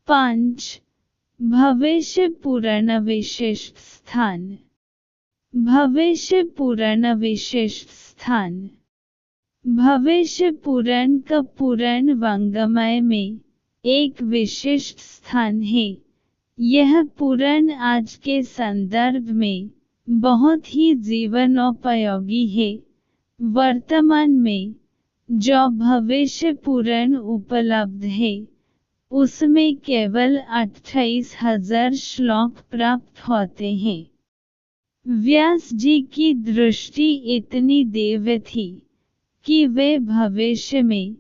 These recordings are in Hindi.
5. भविष्य पुराण विशिष्ट स्थान। भविष्य पुराण विशिष्ट स्थान। भविष्य पुराण का पुराण वाङ्मय में एक विशिष्ट स्थान है। यह पुराण आज के संदर्भ में बहुत ही जीवनोपयोगी है। वर्तमान में जो भविष्य पुराण उपलब्ध है उसमें केवल 28,000 श्लोक प्राप्त होते हैं। व्यास जी की दृष्टि इतनी दिव्य थी कि वे भविष्य में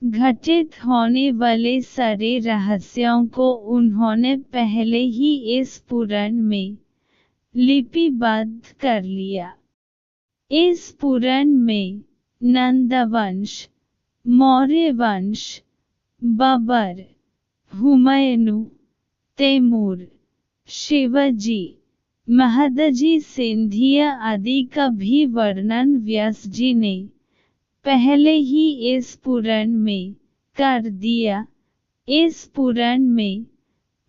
घटित होने वाले सारे रहस्यों को उन्होंने पहले ही इस पुराण में लिपिबद्ध कर लिया। इस पुराण में नंदवंश, मौर्य वंश, बाबर, हुमायूं, तैमूर, शिवाजी, महादजी सिंधिया आदि का भी वर्णन व्यास जी ने पहले ही इस पुराण में कर दिया। इस पुराण में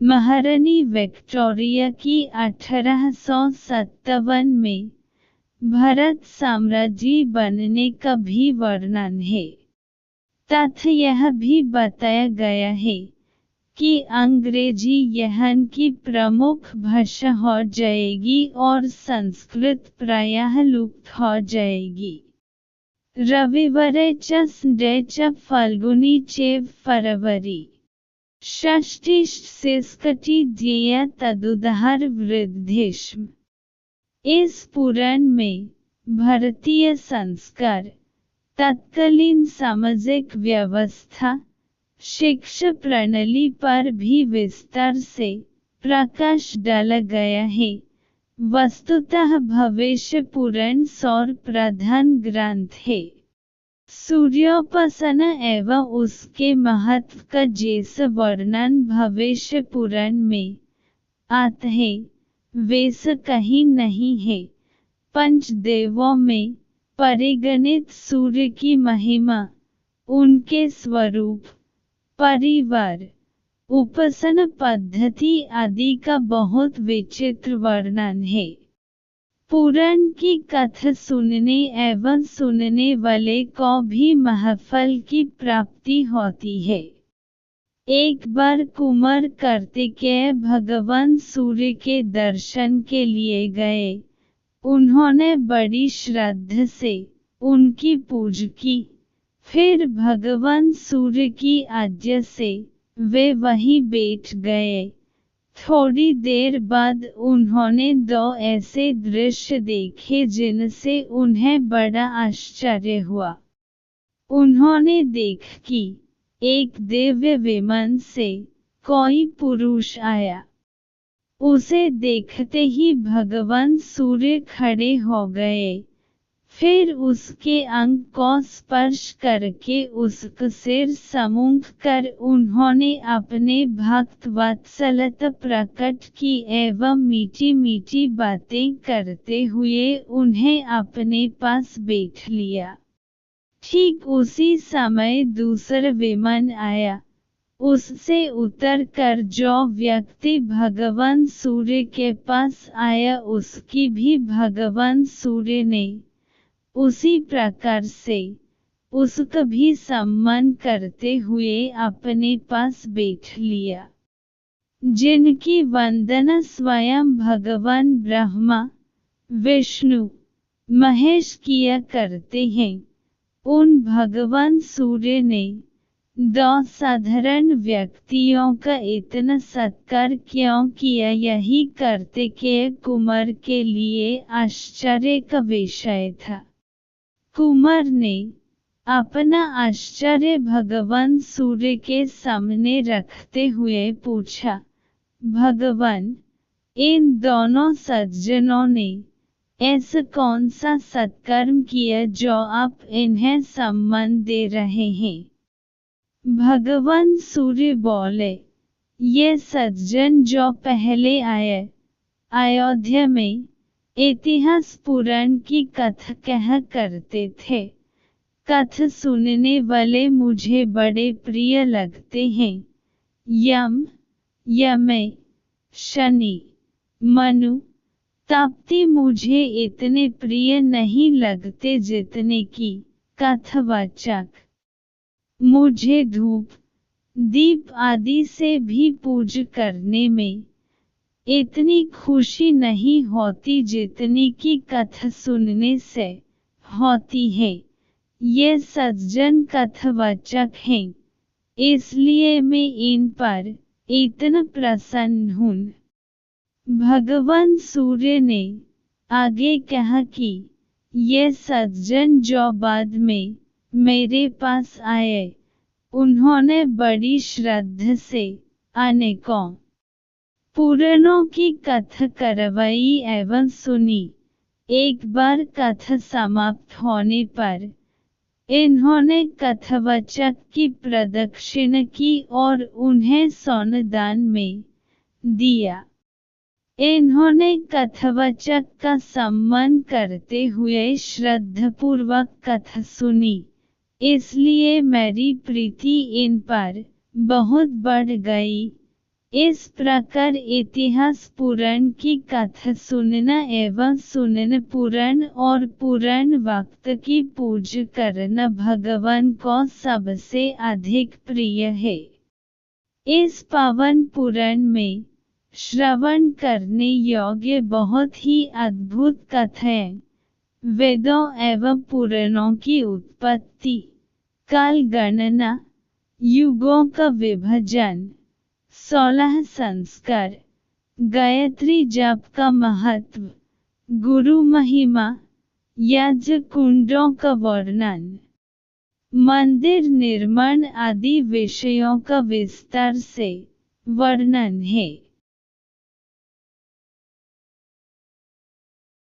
महारानी विक्टोरिया की 1857 में भारत साम्राज्य बनने का भी वर्णन है तथा यह भी बताया गया है कि अंग्रेजी यहाँ की प्रमुख भाषा हो जाएगी और संस्कृत प्रायः लुप्त हो जाएगी। रविवारे च फाल्गुनी चैव फरवरी षष्टिः दिया तदुदाहर वृद्धिष्म। इस पुराण में भारतीय संस्कार, तत्कालीन सामाजिक व्यवस्था, शिक्षा प्रणाली पर भी विस्तार से प्रकाश डाला गया है। वस्तुतः भविष्य पुराण सौर प्रधान ग्रंथ है। सूर्योपासना एवं उसके महत्व का जैसा वर्णन भविष्य पुराण में आता है वैसा कहीं नहीं है। पंचदेवों में परिगणित सूर्य की महिमा, उनके स्वरूप, परिवार, उपासना पद्धति आदि का बहुत विचित्र वर्णन है। पुराण की कथा सुनने एवं सुनने वाले को भी महफल की प्राप्ति होती है। एक बार कुमार कार्तिकेय भगवान सूर्य के दर्शन के लिए गए। उन्होंने बड़ी श्रद्धा से उनकी पूजा की। फिर भगवान सूर्य की आज्ञा से वे वहीं बैठ गए। थोड़ी देर बाद उन्होंने दो ऐसे दृश्य देखे जिनसे उन्हें बड़ा आश्चर्य हुआ। उन्होंने देखा कि एक दिव्य विमान से कोई पुरुष आया। उसे देखते ही भगवान सूर्य खड़े हो गए। फिर उसके अंग को स्पर्श करके उसका सिर समूंघ कर उन्होंने अपने भक्त वात्सल्यता प्रकट की एवं मीठी मीठी बातें करते हुए उन्हें अपने पास बैठ लिया। ठीक उसी समय दूसरा विमान आया। उससे उतरकर जो व्यक्ति भगवान सूर्य के पास आया उसकी भी भगवान सूर्य ने उसी प्रकार से उसका भी सम्मान करते हुए अपने पास बैठ लिया। जिनकी वंदना स्वयं भगवान ब्रह्मा, विष्णु, महेश किया करते हैं, उन भगवान सूर्य ने दो साधारण व्यक्तियों का इतना सत्कार क्यों किया, यही कार्तिकेय कुमार के लिए आश्चर्य का विषय था। कुमार ने अपना आश्चर्य भगवान सूर्य के सामने रखते हुए पूछा, भगवान, इन दोनों सज्जनों ने ऐसा कौन सा सत्कर्म किया जो आप इन्हें सम्मान दे रहे हैं? भगवान सूर्य बोले, ये सज्जन जो पहले आए, अयोध्या में इतिहास पुराण की कथा कहा करते थे। कथा सुनने वाले मुझे बड़े प्रिय लगते हैं। यम, यमय, शनि, मनु, ताप्ती मुझे इतने प्रिय नहीं लगते जितने कि कथवाचक। मुझे धूप, दीप आदि से भी पूज करने में इतनी खुशी नहीं होती जितनी कि कथा सुनने से होती है। ये सज्जन कथवाचक हैं, इसलिए मैं इन पर इतना प्रसन्न हूँ। भगवान सूर्य ने आगे कहा कि ये सज्जन जो बाद में मेरे पास आए, उन्होंने बड़ी श्रद्धा से अनेकों पुराणों की कथा करवाई एवं सुनी। एक बार कथा समाप्त होने पर इन्होंने कथावाचक की प्रदक्षिणा की और उन्हें सोना दान में दिया। इन्होंने कथावाचक का सम्मान करते हुए श्रद्धापूर्वक कथा सुनी, इसलिए मेरी प्रीति इन पर बहुत बढ़ गई। इस प्रकार इतिहास पुराण की कथा सुनना एवं सुनना पुराण और पुराण वक्त की पूजा करना भगवान को सबसे अधिक प्रिय है। इस पावन पुराण में श्रवण करने योग्य बहुत ही अद्भुत कथाएं, वेदों एवं पुराणों की उत्पत्ति, काल गणना, युगों का विभाजन, 16 संस्कार, गायत्री जप का महत्व, गुरु महिमा, यज्ञ कुंडों का वर्णन, मंदिर निर्माण आदि विषयों का विस्तार से वर्णन है।